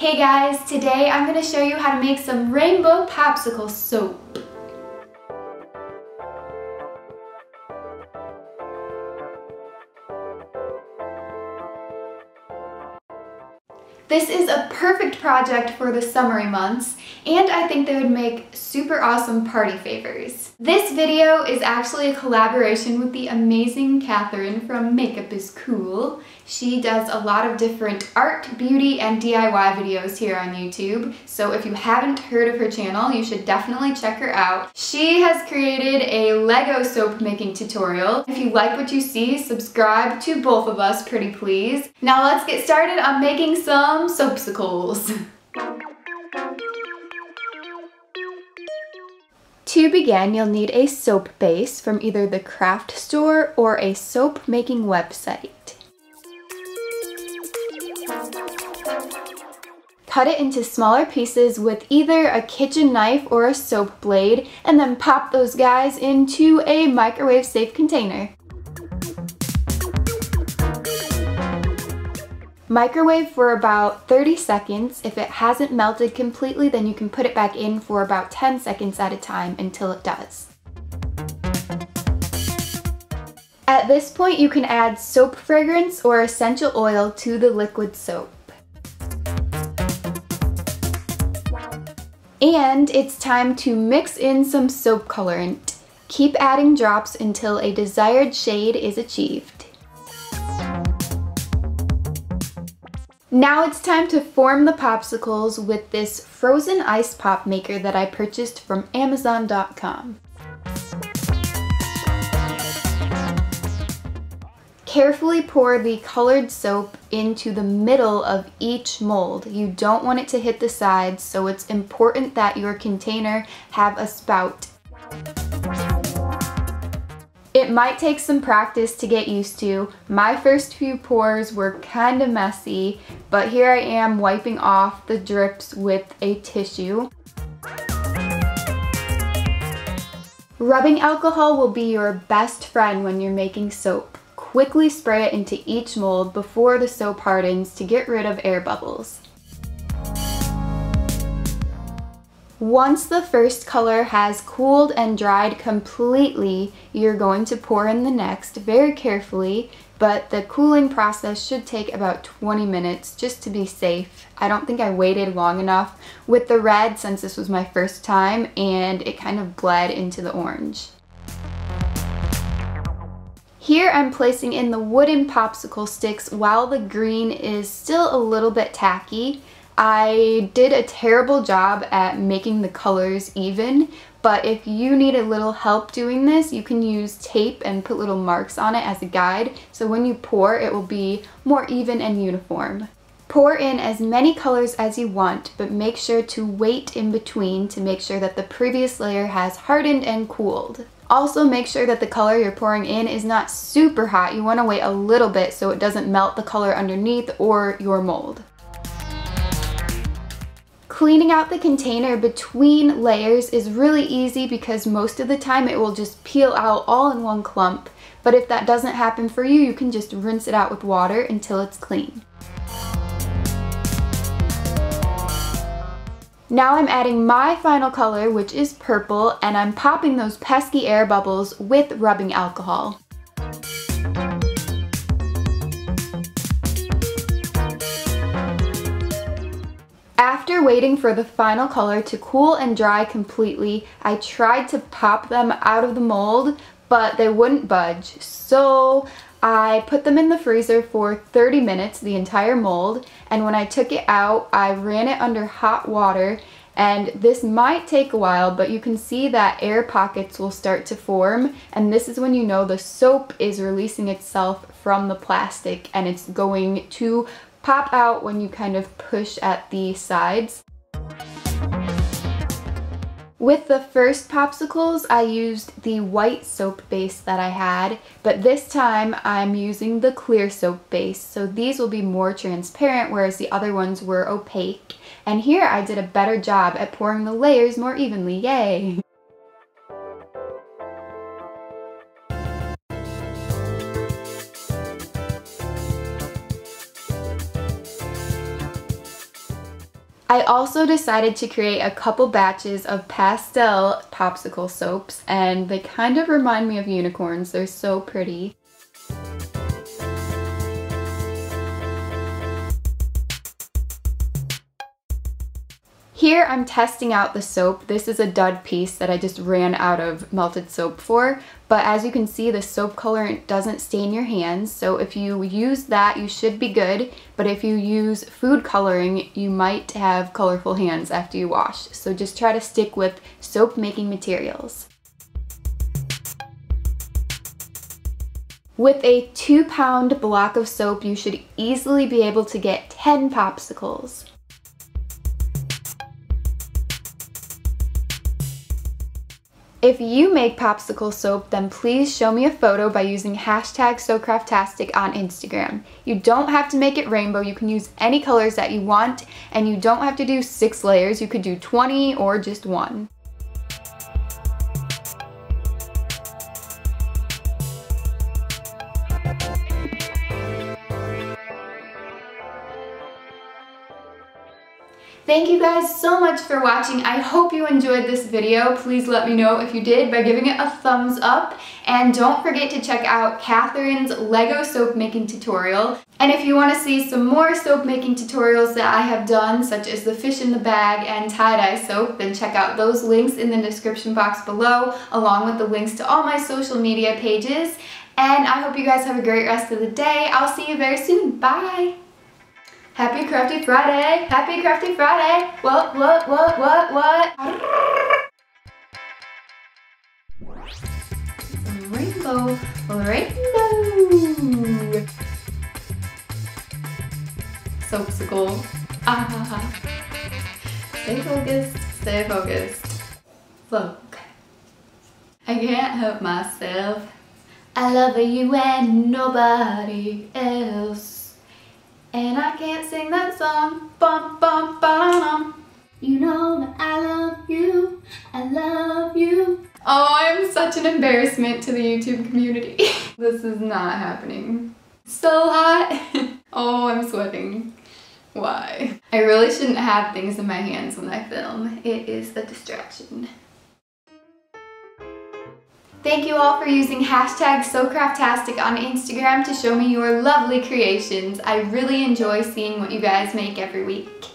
Hey guys, today I'm going to show you how to make some rainbow popsicle soap. This is a perfect project for the summery months, and I think they would make super awesome party favors. This video is actually a collaboration with the amazing Catherine from Makeup is Cool. She does a lot of different art, beauty, and DIY videos here on YouTube, so if you haven't heard of her channel, you should definitely check her out. She has created a Lego soap making tutorial. If you like what you see, subscribe to both of us, pretty please. Now let's get started on making some soapsicles. To begin, you'll need a soap base from either the craft store or a soap making website. Cut it into smaller pieces with either a kitchen knife or a soap blade, and then pop those guys into a microwave safe container. Microwave for about 30 seconds. If it hasn't melted completely, then you can put it back in for about 10 seconds at a time until it does. At this point, you can add soap fragrance or essential oil to the liquid soap. And it's time to mix in some soap colorant. Keep adding drops until a desired shade is achieved. Now it's time to form the popsicles with this frozen ice pop maker that I purchased from Amazon.com. Carefully pour the colored soap into the middle of each mold. You don't want it to hit the sides, so it's important that your container have a spout. It might take some practice to get used to. My first few pours were kind of messy, but here I am wiping off the drips with a tissue. Rubbing alcohol will be your best friend when you're making soap. Quickly spray it into each mold before the soap hardens to get rid of air bubbles. Once the first color has cooled and dried completely, you're going to pour in the next very carefully, but the cooling process should take about 20 minutes just to be safe. I don't think I waited long enough with the red since this was my first time and it kind of bled into the orange. Here I'm placing in the wooden popsicle sticks while the green is still a little bit tacky. I did a terrible job at making the colors even, but if you need a little help doing this, you can use tape and put little marks on it as a guide, so when you pour, it will be more even and uniform. Pour in as many colors as you want, but make sure to wait in between to make sure that the previous layer has hardened and cooled. Also make sure that the color you're pouring in is not super hot. You want to wait a little bit so it doesn't melt the color underneath or your mold. Cleaning out the container between layers is really easy because most of the time it will just peel out all in one clump. But if that doesn't happen for you, you can just rinse it out with water until it's clean. Now I'm adding my final color, which is purple, and I'm popping those pesky air bubbles with rubbing alcohol. After waiting for the final color to cool and dry completely, I tried to pop them out of the mold, but they wouldn't budge. So I put them in the freezer for 30 minutes, the entire mold, and when I took it out, I ran it under hot water, and this might take a while, but you can see that air pockets will start to form, and this is when you know the soap is releasing itself from the plastic and it's going to pop out when you kind of push at the sides. With the first popsicles, I used the white soap base that I had, but this time I'm using the clear soap base, so these will be more transparent, whereas the other ones were opaque. And here I did a better job at pouring the layers more evenly, yay! I also decided to create a couple batches of pastel popsicle soaps, and they kind of remind me of unicorns. They're so pretty. Here I'm testing out the soap. This is a dud piece that I just ran out of melted soap for, but as you can see, the soap colorant doesn't stain your hands, so if you use that you should be good, but if you use food coloring you might have colorful hands after you wash, so just try to stick with soap making materials. With a 2-pound block of soap you should easily be able to get 10 popsicles. If you make popsicle soap, then please show me a photo by using hashtag #SoCraftastic on Instagram. You don't have to make it rainbow, you can use any colors that you want, and you don't have to do 6 layers, you could do 20 or just 1. Thank you guys so much for watching. I hope you enjoyed this video. Please let me know if you did by giving it a thumbs up. And don't forget to check out Catherine's Lego soap making tutorial. And if you want to see some more soap making tutorials that I have done, such as the fish in the bag and tie-dye soap, then check out those links in the description box below, along with the links to all my social media pages. And I hope you guys have a great rest of the day. I'll see you very soon. Bye! Happy Crafty Friday! Happy Crafty Friday! What? Rainbow! Rainbow! Popsicle. Ah! Stay focused, stay focused. Look. I can't help myself. I love you and nobody else. And I can't sing that song. Bum, bum, ba-dum. You know that I love you. I love you. Oh, I'm such an embarrassment to the YouTube community. This is not happening. So hot. Oh, I'm sweating. Why? I really shouldn't have things in my hands when I film. It is a distraction. Thank you all for using hashtag #SoCraftastic on Instagram to show me your lovely creations. I really enjoy seeing what you guys make every week.